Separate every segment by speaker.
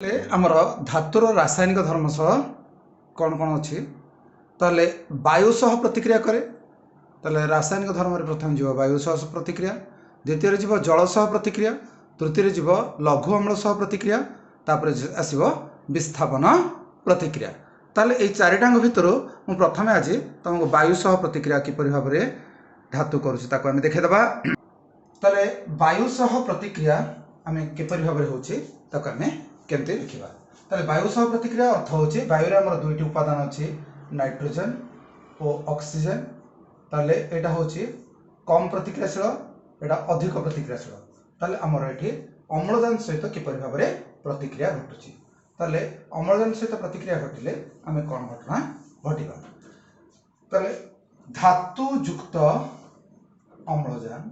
Speaker 1: आमर धातुर रासायनिक धर्म सह कौन कौन अच्छी ताले वायु सह प्रतिक्रिया करे ताले रासायनिक धर्म प्रथम जीव वायु सह प्रतिक्रिया द्वितीय जीव जल सह प्रतिक्रिया तृतीय जीव लघु अम्ल सह प्रतिक्रिया तापर आसव विस्थापन प्रतिक्रिया ताले ये चारिटांग भितर मु प्रथम आज तुमको वायु सह प्रतिक्रिया किपरि भाव में धातु करुछि ताको आमे देखेदबा। ताले वायु सह प्रतिक्रिया आमे किपरि भाव में होछि ताको आमे केमते लिखिबा। ताले वायु सह प्रतिक्रिया अर्थ होछि वायु रे हमर दुईटी उपादान अछि नाइट्रोजन और ऑक्सीजन। ताले एटा होछि कम प्रतिक्रियाशील एटा अधिक प्रतिक्रियाशील। ताले हमर एठी अम्लजान सहित किपरि भाव में प्रतिक्रिया घटुछि। ताले अम्लजान सहित प्रतिक्रिया घटिले आमे कोन घटना घटिबा। ताले धातु युक्त अम्लजान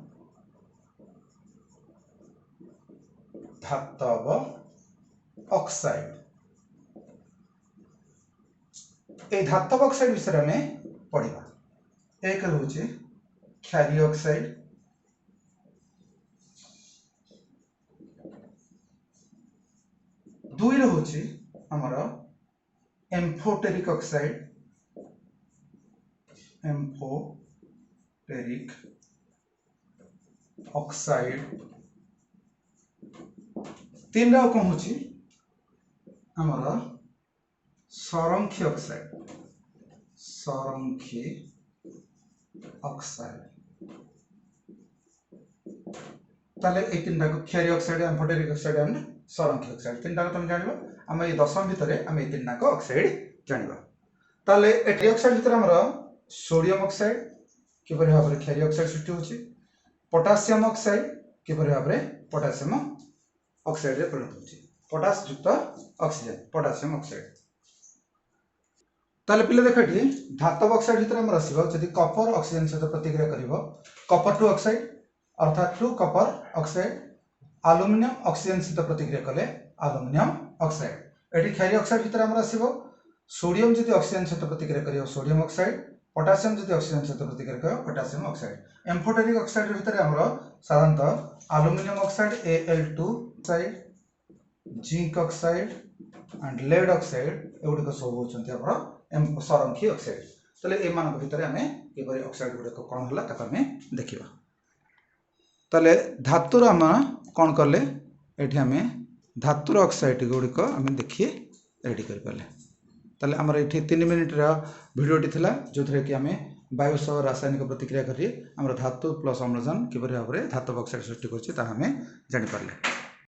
Speaker 1: धातव ऑक्साइड ए धातव ऑक्साइड विषय में पढ़ा। एक रोचे क्षारीय ऑक्साइड दुई रोचे हमर एम्फोटेरिक ऑक्साइड एम्फोटेरिक ऑक्साइड तीन रा कौन होची हमर सरंखी ऑक्साइड सरंखी ऑक्साइड। ताले ए तीनटा को क्षारीय ऑक्साइड एम्फोटेरिक ऑक्साइड एंड सरंखी ऑक्साइड तीनटा को तुम जानिबो। हम ए दशम भितरे हम ए तीनटा को ऑक्साइड जानिबा। ताले ए ऑक्साइड भितर हमर सोडियम ऑक्साइड किपरि भाव में क्षारीय ऑक्साइड सृष्टि होची पोटासियम ऑक्साइड किपरि भाव में पोटासियम ऑक्साइड रे परिणत होची पोटास युक्त ऑक्सीजन पोटासियम ऑक्साइड। ताले पिले देखटी धातव ऑक्साइड भितर हमर आसीबो जदि कॉपर ऑक्सीजन सहित प्रतिक्रिया करिवो कॉपर टू ऑक्साइड अर्थात two copper oxide aluminium oxygen सहित प्रतिक्रिया कले एल्युमिनियम ऑक्साइड। एठी क्षारीय ऑक्साइड भितर हमर आसीबो सोडियम जदि ऑक्सीजन सहित प्रतिक्रिया करिवो सोडियम ऑक्साइड पोटासियम जदि ऑक्सीजन सहित प्रतिक्रिया करिवो पोटासियम ऑक्साइड। एम्फोटेरिक ऑक्साइड भितर हमर साधारणतः aluminium oxide Al2 oxide zinc oxide and lead oxide एगुड़िक सब होचंती हमर सरंखी ऑक्साइड। तले ए मान भितर हमें किपरि ऑक्साइड गुड़िक कोन हला ताको हमें देखिबा। तले धातुर हम कोन करले एठी हमें धातुर ऑक्साइड गुड़िक हमें देखिए रेडी कर पाले। तले हमर एठी 3 मिनिट रा वीडियोटी थिला जोथरे कि हमें वायु सह रासायनिक प्रतिक्रिया करी हमर धातु प्लस अम्लजान किपरि भाव में धातु ऑक्साइड सृष्टि करछि ता हमें जानि पारले।